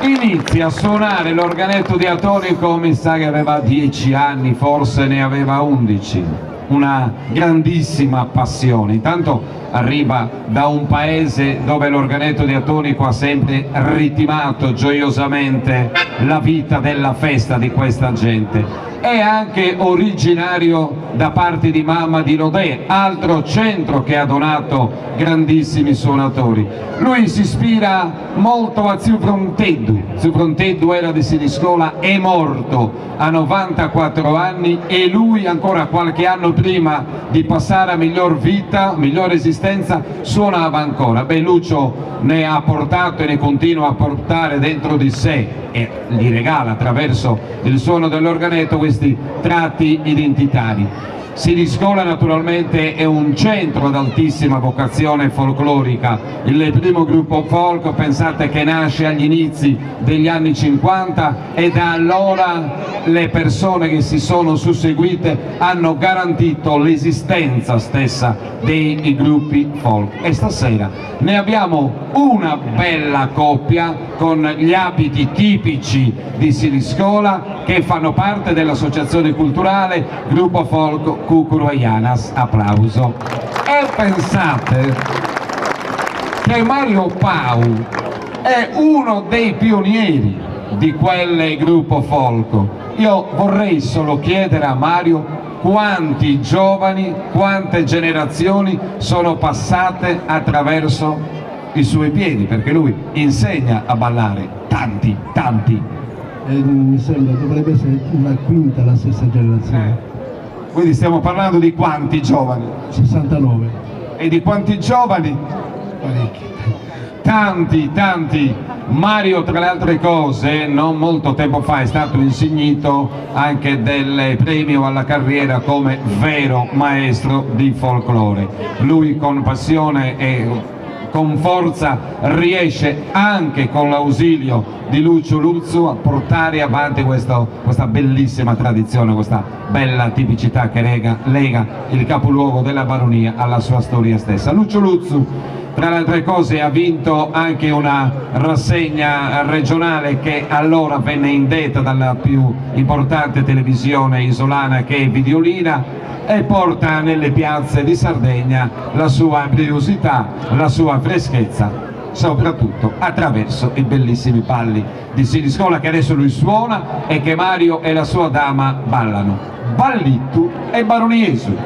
Inizi a suonare l'organetto diatonico, mi sa che aveva 10 anni, forse ne aveva 11, una grandissima passione. Intanto arriva da un paese dove l'organetto diatonico ha sempre ritmato gioiosamente la vita della festa di questa gente. È anche originario da parte di mamma di Rodè, altro centro che ha donato grandissimi suonatori. Lui si ispira molto a Zio Fronteddu. Zio Fronteddu era di Siniscola, è morto a 94 anni e lui ancora qualche anno prima di passare a miglior vita, miglior esistenza, suonava ancora. Beh, Lucio ne ha portato e ne continua a portare dentro di sé e gli regala attraverso il suono dell'organetto questi tratti identitari. Siniscola naturalmente è un centro ad altissima vocazione folclorica, il primo gruppo folk, pensate che nasce agli inizi degli anni 50 e da allora le persone che si sono susseguite hanno garantito l'esistenza stessa dei gruppi folk. E stasera ne abbiamo una bella coppia con gli abiti tipici di Siniscola che fanno parte dell'associazione culturale Gruppo Folk Cucuruaianas. Applauso. E pensate che Mario Pau è uno dei pionieri di quel gruppo folk. Io vorrei solo chiedere a Mario quanti giovani, quante generazioni sono passate attraverso i suoi piedi, perché lui insegna a ballare tanti. Mi sembra dovrebbe essere la quinta, la stessa generazione. Quindi stiamo parlando di quanti giovani? 69. E di quanti giovani? Parecchi. Tanti. Mario, tra le altre cose, non molto tempo fa è stato insignito anche del premio alla carriera come vero maestro di folklore. Lui con passione e con forza riesce anche con l'ausilio di Lucio Luzzu a portare avanti questa bellissima tradizione, questa bella tipicità che lega il capoluogo della baronia alla sua storia stessa. Lucio Luzzu, tra le altre cose, ha vinto anche una rassegna regionale che allora venne indetta dalla più importante televisione isolana che è Videolina, e porta nelle piazze di Sardegna la sua briosità, la sua freschezza, soprattutto attraverso i bellissimi balli di Siniscola che adesso lui suona e che Mario e la sua dama ballano. Ballittu e Baroniesu.